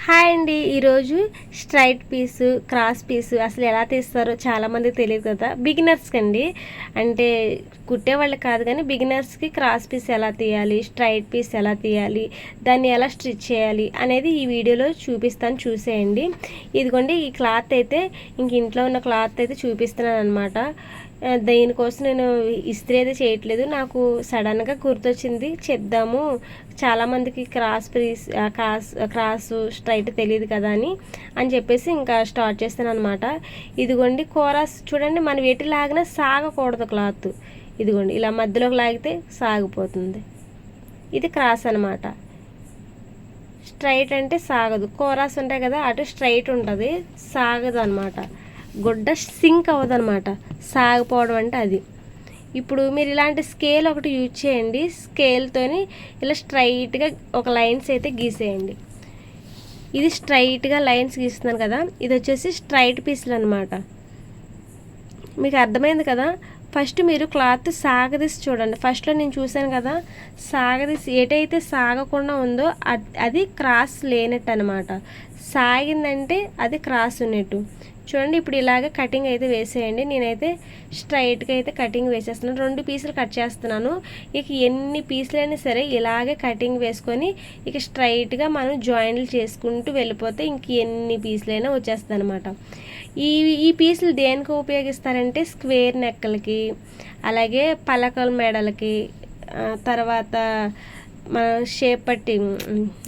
Hi అండి. ఈరోజు straight పీసు cross పీసు అసలు ఎలా తీస్తారో చాలామందికి తెలియదు కదా. బిగినర్స్కి అండి, అంటే కుట్టేవాళ్ళకి కాదు కానీ బిగినర్స్కి క్రాస్ పీస్ ఎలా తీయాలి, స్ట్రైట్ పీస్ ఎలా తీయాలి, దాన్ని ఎలా స్టిచ్ చేయాలి అనేది ఈ వీడియోలో చూపిస్తాను, చూసేయండి. ఇదిగోండి ఈ క్లాత్ అయితే ఇంక ఇంట్లో ఉన్న క్లాత్ అయితే చూపిస్తున్నాను అనమాట. దీనికోసం నేను ఇస్త్రీ అయితే చేయట్లేదు, నాకు సడన్గా గుర్తొచ్చింది చెప్దాము, చాలామందికి క్రాస్ పీస్ క్రాస్ స్ట్రైట్ తెలియదు కదా అని చెప్పేసి ఇంకా స్టార్ట్ చేస్తాను అనమాట. ఇదిగోండి కోరాస్ చూడండి, మనం ఎటు లాగినా సాగకూడదు క్లాత్. ఇదిగోండి ఇలా మధ్యలోకి లాగితే సాగిపోతుంది. ఇది క్రాస్ అనమాట. స్ట్రైట్ అంటే సాగదు. కోరాస్ ఉంటాయి కదా, అటు స్ట్రైట్ ఉంటుంది, సాగదు అనమాట. గుడ్డ సింక్ అవ్వదు అనమాట. సాగిపోవడం అంటే అది. ఇప్పుడు మీరు ఇలాంటి స్కేల్ ఒకటి యూజ్ చేయండి. స్కేల్తోని ఇలా స్ట్రైట్గా ఒక లైన్స్ అయితే గీసేయండి. ఇది స్ట్రైట్గా లైన్స్ గీస్తున్నాను కదా, ఇది వచ్చేసి స్ట్రైట్ పీసులు అనమాట. మీకు అర్థమైంది కదా. ఫస్ట్ మీరు క్లాత్ సాగదీసి చూడండి. ఫస్ట్లో నేను చూశాను కదా, సాగదీసి ఏటైతే సాగకుండా ఉందో అది క్రాస్ లేనట్టు అనమాట. సాగిందంటే అది క్రాస్ ఉన్నట్టు. చూడండి ఇప్పుడు ఇలాగ కటింగ్ అయితే వేసేయండి. నేనైతే స్ట్రైట్గా అయితే కటింగ్ వేసేస్తున్నాను. 2 పీసులు కట్ చేస్తున్నాను. ఇక ఎన్ని పీసులైనా సరే ఇలాగే కటింగ్ వేసుకొని ఇక స్ట్రైట్గా మనం జాయింట్లు చేసుకుంటూ వెళ్ళిపోతే ఇంక ఎన్ని పీసులైనా వచ్చేస్తుంది అనమాట. ఈ పీసులు దేనికి ఉపయోగిస్తారంటే స్క్వేర్ నెక్కలకి, అలాగే పలకల మెడలకి, తర్వాత మన షేప్ పట్టి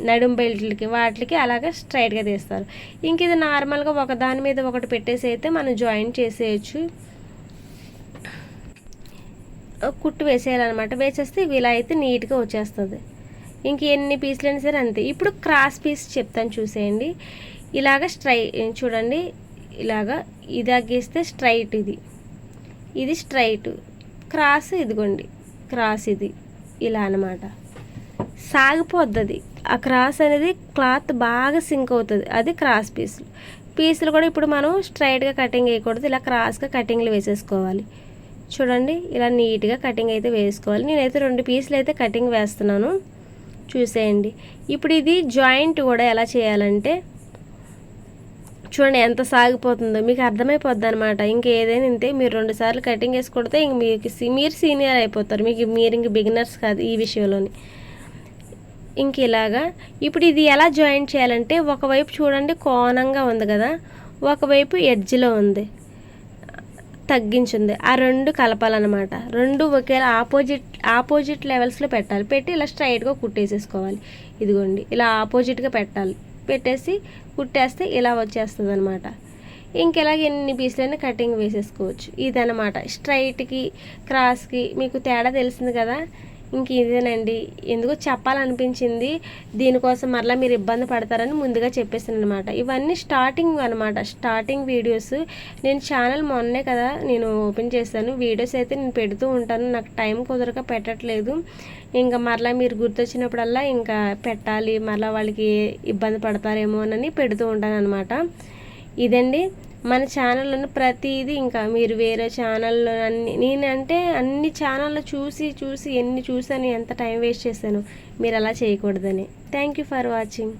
నడుం బెల్ట్లకి వాటికి అలాగే స్ట్రైట్గా తీస్తారు. ఇంక ఇది నార్మల్గా ఒక దాని మీద ఒకటి పెట్టేసి అయితే మనం జాయింట్ చేసేయచ్చు, కుట్టు వేసేయాలన్నమాట. వేసేస్తే ఇలా అయితే నీట్గా వచ్చేస్తుంది. ఇంక ఎన్ని పీసులైనా సరే అంతే. ఇప్పుడు క్రాస్ పీస్ చెప్తాను, చూసేయండి. ఇలాగ చూడండి, ఇలాగా ఇది గీస్తే స్ట్రైట్, ఇది స్ట్రైట్, క్రాస్ ఇదిగోండి క్రాస్, ఇది ఇలా అన్నమాట. సాగిపోద్ది ఆ క్రాస్ అనేది, క్లాత్ బాగా సింక్ అవుతుంది, అది క్రాస్ పీసులు కూడా ఇప్పుడు మనం స్ట్రైట్గా కటింగ్ వేయకూడదు, ఇలా క్రాస్గా కటింగ్లు వేసేసుకోవాలి. చూడండి ఇలా నీట్గా కటింగ్ అయితే వేసుకోవాలి. నేనైతే 2 పీసులు అయితే కటింగ్ వేస్తున్నాను, చూసేయండి. ఇప్పుడు ఇది జాయింట్ కూడా ఎలా చేయాలంటే చూడండి ఎంత సాగిపోతుందో మీకు అర్థమైపోద్ది అనమాట. ఇంకేదైనా ఇంతే, మీరు 2 సార్లు కటింగ్ వేసి కొడితే ఇంక మీరు సీనియర్ అయిపోతారు. మీరు ఇంక బిగినర్స్ కాదు ఈ విషయంలోని. ఇంక ఇలాగా ఇప్పుడు ఇది ఎలా జాయింట్ చేయాలంటే, ఒకవైపు చూడండి కోణంగా ఉంది కదా, ఒకవైపు ఎడ్జ్లో ఉంది, తగ్గించింది. ఆ 2 కలపాలన్నమాట. 2 ఒకేలా ఆపోజిట్ లెవెల్స్లో పెట్టాలి. పెట్టి ఇలా స్ట్రైట్గా కుట్టేసేసుకోవాలి. ఇదిగోండి ఇలా ఆపోజిట్గా పెట్టాలి. పెట్టేసి కుట్టేస్తే ఇలా వచ్చేస్తుంది అనమాట. ఇంకెలాగ ఎన్ని పీసులైనా కటింగ్ వేసేసుకోవచ్చు. ఇదనమాట స్ట్రైట్కి క్రాస్కి మీకు తేడా తెలిసింది కదా. ఇంక ఇదేనండి, ఎందుకో చెప్పాలనిపించింది. దీనికోసం మరలా మీరు ఇబ్బంది పడతారని ముందుగా చెప్పేసాను అనమాట. ఇవన్నీ స్టార్టింగ్ అనమాట, స్టార్టింగ్ వీడియోస్. నేను ఛానల్ మొన్నే కదా నేను ఓపెన్ చేశాను. వీడియోస్ అయితే నేను పెడుతూ ఉంటాను, నాకు టైం కుదరక పెట్టట్లేదు. ఇంకా మరలా మీరు గుర్తొచ్చినప్పుడల్లా ఇంకా పెట్టాలి, మరలా వాళ్ళకి ఇబ్బంది పడతారేమో అని పెడుతూ ఉంటాను అనమాట. ఇదండి మన ఛానల్లోని ప్రతిదీ. ఇంకా మీరు వేరే ఛానల్లో నేనంటే అన్ని ఛానల్లో చూసి ఎన్ని చూసాను, ఎంత టైం వేస్ట్ చేశాను. మీరు అలా చేయకూడదని. Thank you for watching.